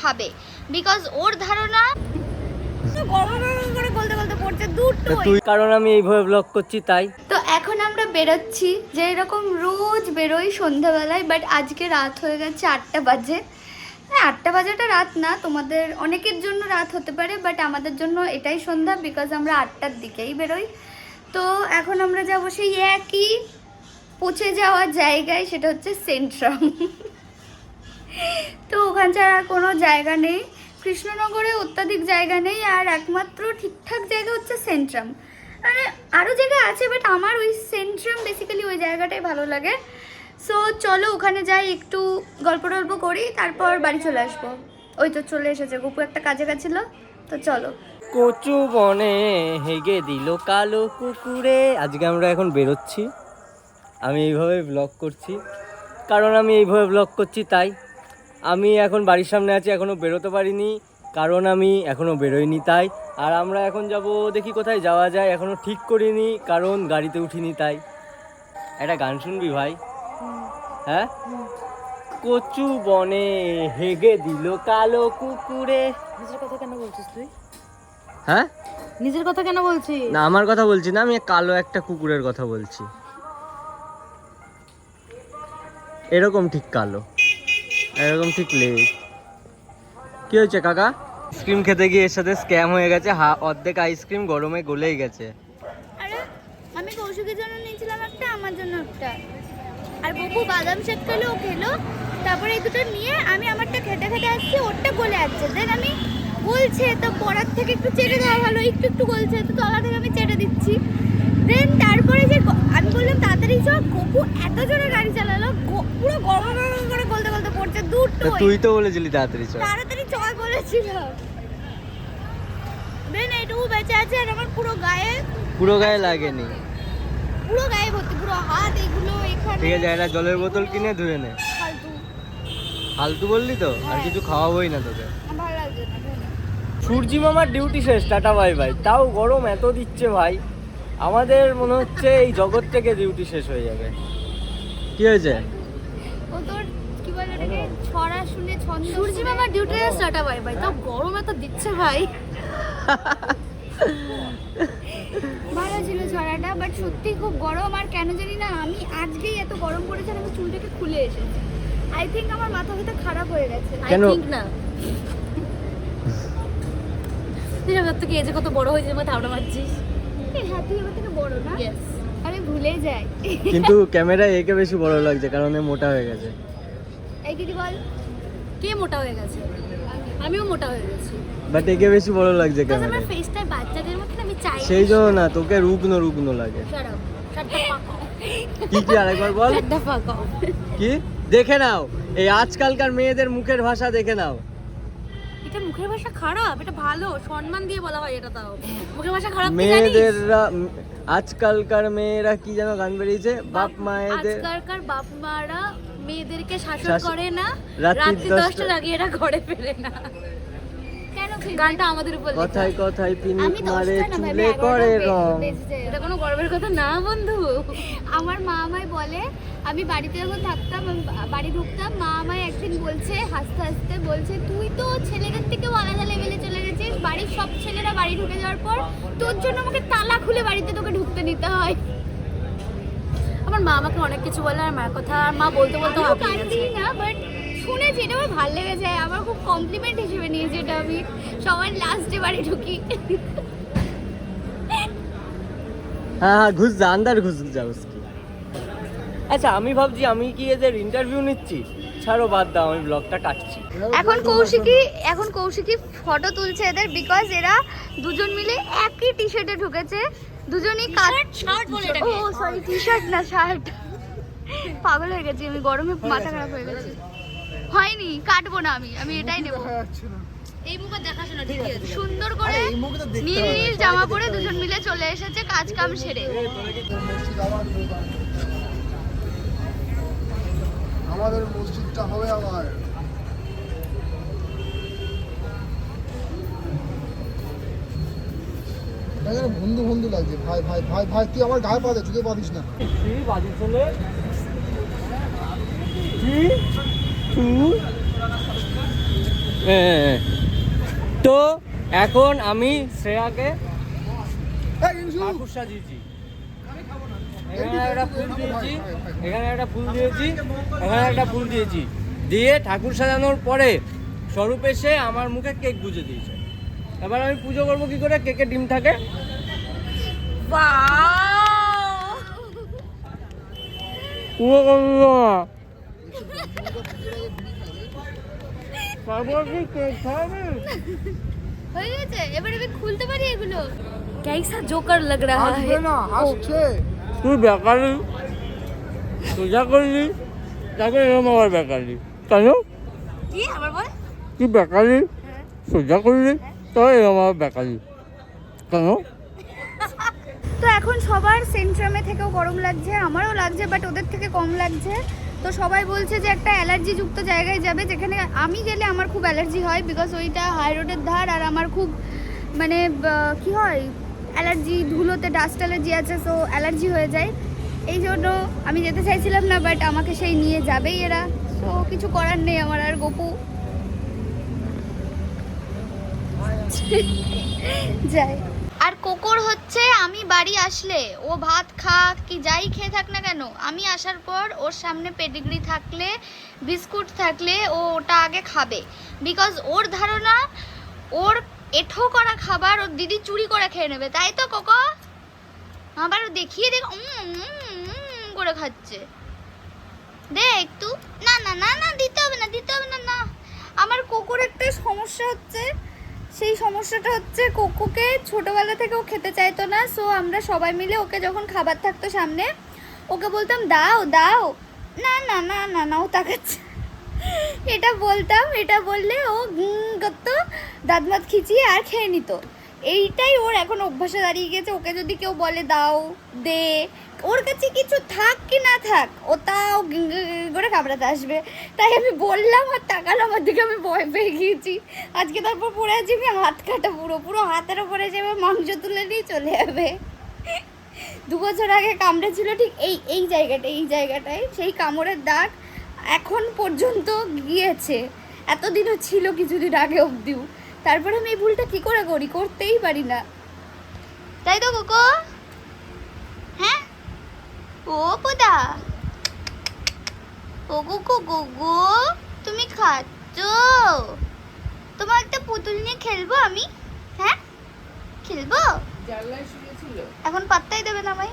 খাবে, বিকজ ওর ধারণা কারণ আমি এইভাবে ব্লগ করছি তাই। তো এখন আমরা বেরোচ্ছি, যে এরকম রোজ বেরোই সন্ধ্যাবেলায়, বাট আজকে রাত হয়ে গেছে 8টা বাজে। হ্যাঁ, 8টা বাজাটা রাত না, তোমাদের অনেকের জন্য রাত হতে পারে, বাট আমাদের জন্য এটাই সন্ধ্যা, বিকজ আমরা 8টার দিকেই বেরোই। তো এখন আমরা যাবো সেই একই পৌঁছে যাওয়ার জায়গায়, সেটা হচ্ছে সেন্ট্রাম। তো ওখান ছাড়া আর কোনো জায়গা নেই, কৃষ্ণনগরে অত্যাধিক জায়গা নেই, আর একমাত্র ঠিকঠাক জায়গা হচ্ছে সেন্ট্রাম। মানে আরও জায়গা আছে, বাট আমার ওই সেন্ট্রাম বেসিক্যালি ওই জায়গাটাই ভালো লাগে। সো চলো ওখানে যাই, একটু গল্প টল্প করি, তারপর বাড়ি চলে আসবো। ওই তো চলে এসেছে, গপু একটা কাজে গেছিল, তো চলো। কচু বনে হেগে দিল কালো কুকুরে। আজকে আমরা এখন বেরোচ্ছি, আমি এইভাবে ব্লগ করছি, কারণ আমি এইভাবে ব্লগ করছি তাই। আমি এখন বাড়ির সামনে আছি, এখনও বেরোতে পারিনি, কারণ আমি এখনও বেরোইনি তাই। আর আমরা এখন যাব, দেখি কোথায় যাওয়া যায়, এখনও ঠিক করিনি, কারণ গাড়িতে উঠিনি তাই। একটা গান শুনবি ভাই? হ্যাঁ, কচু বনে হেগে দিল কালো কুকুরে। নিজের কথা কেন বলছিস তুই? হ্যাঁ, নিজের কথা কেন বলছিস? না আমার কথা বলছি না, আমি কালো একটা কুকুরের কথা বলছি, এরকম ঠিক কালো, এরকম ঠিক লেজ। কি হয়েছে কাকা? আইসক্রিম খেতে গিয়ে এর সাথে স্ক্যাম হয়ে গেছে, অর্ধেক আইসক্রিম গরমে গলেই গেছে। আরে আমি কৌশিকের জন্য নিয়েছিলাম একটা, আমার জন্য একটা, আর গপু বাদাম শেক খেলো, ও খেলো। তারপরে এই দুটো নিয়ে আমি আমারটা খেতে খেতে আসছি, ওরটা গলে আসছে। দেন আমি বলছে তো পড়ার থেকে একটু চেটে দেওয়া ভালো, একটু একটু গলছে, তো তলা থেকে আমি চেটে দিচ্ছি। দেন তারপরে যে আমি বললাম তাড়াতাড়ি চল, গপু এত জোরে গাড়ি চালালো, পুরো গরম গরম করে গলতে গলতে পড়ছে দুটো। তুই তো বলেছিলি তাড়াতাড়ি চল, তাড়াতাড়ি চল বলেছিল। দেন এইটুকু বেঁচে আছে, আর আমার পুরো গায়ে লাগেনি, পুরো গায়ে ভর্তি, পুরো হাত, এগুলো এখানে। ঠিক আছে, একটা জলের বোতল কিনে ধুয়ে নে। ফালতু ফালতু বললি তো, আর কিছু খাওয়াবোই না তোকে। ভালো লাগছে না। সূর্যি মামার ডিউটি শেষ, টাটা বাই বাই। তাও গরম এত দিচ্ছে ভাই, আমাদের মনে হচ্ছে এই জগৎ থেকে ডিউটি শেষ হয়ে যাবে। কি হয়েছে? ও তোর কি বলে এটাকে, ছড়া শুনে ছন্দ। সূর্যি মামার ডিউটি স্টার্ট বাই ভাই, তাও গরম এত দিচ্ছে ভাই। ভালো ছিল ছড়াটা, বাট সত্যি খুব গরম। আর কেন জানি না আমি আজকেই এত গরম পড়েছে, আমি চুলটাকে খুলে এসেছি। আই থিঙ্ক আমার মাথা ব্যথা খারাপ হয়ে গেছে। I can? থিংক না, তুই সব থেকে এজে কত বড় হয়েছে, আমার ধারণা মারছিস। হ্যাঁ, তুই আমার থেকে বড় না? ইয়েস, আমি ভুলে যাই। কিন্তু ক্যামেরায় একে বেশি বড় লাগছে, কারণ এ মোটা হয়ে গেছে। এই কি বল, কে মোটা হয়ে গেছে? আমিও মোটা হয়ে গেছি, বাট একে বেশি বড় লাগছে বিকজ আমার ক্যামেরায়। ফেসটা বাচ্চাদের মতো, আমি চাই সেই জন্য না, তোকে রুগ্ন রুগ্ন লাগে। Shut up, shut the fuck of, কি কি আরেকবার বল। শাট দ্য ফাক অফ। কি দেখে নাও, এই আজকালকার মেয়েদের মুখের ভাষা দেখে নাও। এটা মুখের ভাষা খারাপ? এটা ভালো, সম্মান দিয়ে বলা হয় এটা। তাও মুখের ভাষা খারাপ কি জানিস? মেয়েদেররা, আজকালকার মেয়েরা কি যেন গান বেরিয়েছে, বাপ মায়েদের, আজকালকার বাপ মারা মেয়েদেরকে শাসন শাসন করে না, রাত্রি রাত্রি 10টার আগে এরা ঘরে ফেরে না। কেন গানটা আমাদের উপর লেখা। কথায় কথায় পিনিক আমি মারে 10টা না, ভাই, চুলে আমি 11টা করে রং। বেজে যায়। এটা কোনো গর্বের কথা না বন্ধু। আমার মা আমায় বলে, আমি বাড়িতে যখন থাকতাম, আমি বাড়ি ঢুকতাম, মা আমায় একদিন বলছে হাসতে হাসতে, বলছে তুই তো ছেলেদের থেকেও আলাদা লেভেলে চলে গেছিস, বাড়ির সব ছেলেরা বাড়ি ঢুকে যাওয়ার পর তোর জন্য আমাকে তালা খুলে বাড়িতে তোকে ঢুকতে নিতে হয়। আমার মা আমাকে অনেক কিছু বলে, আর মায়ের কথা আর মা বলতে বলতে আমিও হাঁপিয়ে গেছে। কাঁদি না, বাট শুনেছি, এটা আমার ভালো লেগেছে, আমার খুব কমপ্লিমেন্ট হিসেবে নিয়েছি এটা। আমি সবার লাস্টে বাড়ি ঢুকি। হ্যাঁ হ্যাঁ, ঘুষ যা, আন্দার ঘুষ যা উসকি। আচ্ছা, আমি ভাবছি আমি কি এদের ইন্টারভিউ নিচ্ছি? ছাড়ো, বাদ দাও, আমি ব্লগটা কাটছি। এখন কৌশিকী ফটো তুলছে এদের, বিকজ এরা দুজন মিলে একই টি শার্টে ঢুকেছে, দুজনই শার্ট বলে ও সরি, টি শার্ট না শার্ট। পাগল হয়ে গেছি আমি, গরমে মাথা খারাপ হয়ে গেছে। হয়নি, কাটবো না, আমি এটাই নেবো। এই মুখে দেখাশোনা ঠিকই আছে। সুন্দর করে নীল নীল জামা পরে দুজন মিলে চলে এসেছে কাজ কাম সেরে। আমাদের মসজিদটা হবে আবার। বন্ধু বন্ধু লাগছে, ভাই ভাই ভাই ভাই, তুই আমার গায়ে পা দে, চুকে পা দিস না। তুই বাজি চলে 3, 2 তো এখন আমি শ্রেয়াকে এই ইংসু, ঠাকুর সাজিয়েছি। এখানে একটা ফুল দিয়েছি, এখানে একটা ফুল দিয়েছি, এখানে একটা ফুল দিয়েছি, দিয়ে ঠাকুর সাজানোর পরে স্বরূপ এসে আমার মুখে কেক গুঁজে দিয়েছে। এবার আমি পুজো করবো কি করে? কেকে ডিম থাকে। পুজো করবো না। তারপর কি কেক খাওয়াবে? হয়ে গেছে, এবার আমি খুলতে পারি এগুলো? कैसा जोकर लग रहा আসবে है না, আসছে। তুই বেকারি সোজা করলি, তারপরে এরকম আবার বেকারি কেন? কি আবার বল তুই বেকারি সোজা করলি, তবে এরকম আবার বেকারি কেন? তো এখন সবার সেন্ট্রামে থেকেও গরম লাগছে, আমারও লাগছে, বাট ওদের থেকে কম লাগছে। তো সবাই বলছে যে একটা অ্যালার্জি যুক্ত জায়গায় যাবে, যেখানে আমি গেলে আমার খুব অ্যালার্জি হয়, বিকজ ওইটা হাই রোডের ধার, আর আমার খুব মানে কি হয়, অ্যালার্জি, ধুলোতে ডাস্ট অ্যালার্জি আছে, সো অ্যালার্জি হয়ে যায়। এই জন্য আমি যেতে চাইছিলাম না, বাট আমাকে সেই নিয়ে যাবেই এরা, তো কিছু করার নেই আমার আর। গপু যাই। আর কোকর হচ্ছে আমি বাড়ি আসলে ও ভাত খাক কি যাই খেয়ে থাক না কেন, আমি আসার পর ওর সামনে পেডিগ্রি থাকলে, বিস্কুট থাকলে ও ওটা আগে খাবে, বিকজ ওর ধারণা ওর এঠো করা খাবার ওর দিদি চুরি করে খেয়ে নেবে, তাই তো কোকো? আবার দেখিয়ে দেখ করে খাচ্ছে, দে একটু। না না না না, দিতে হবে না, দিতে হবে না, না। আমার কোকোর একটা সমস্যা হচ্ছে, সেই সমস্যাটা হচ্ছে কোকোকে ছোটবেলা থেকে ও খেতে চাইতো না, সো আমরা সবাই মিলে ওকে যখন খাবার থাকতো সামনে ওকে বলতাম দাও দাও, না না না না না, ও তাকাচ্ছে, এটা বলতাম, এটা বললে ও করতো, দাঁত মাত খিচিয়ে আর খেয়ে নিত। এইটাই ওর এখন অভ্যাসে দাঁড়িয়ে গেছে, ওকে যদি কেউ বলে দাও দে, ওর কাছে কিছু থাক কি না থাক ও তাও করে কামড়াতে আসবে। তাই আমি বললাম আর তাকালো আমার দিকে, আমি ভয় পেয়ে গিয়েছি আজকে। তারপর পড়ে আছি আমি হাত কাটা, পুরো পুরো হাতের ওপরে যাবে, মাংস তুলে নিয়ে চলে যাবে। 2 বছর আগে কামড়েছিল ঠিক এই জায়গাটায়, সেই কামড়ের দাগ এখন পর্যন্ত গিয়েছে, এতদিনও ছিল কিছুদিন আগে অবধিও। তারপরে আমি এই ভুলটা কি করে করি, করতেই পারি না, তাই তো কোকো? হ্যাঁ ও পোদা, ও কোকো গোগো তুমি খাচ্ছ? তোমার একটা পুতুল নিয়ে খেলবো আমি, হ্যাঁ খেলবো? এখন পাত্তাই দেবে না আমায়।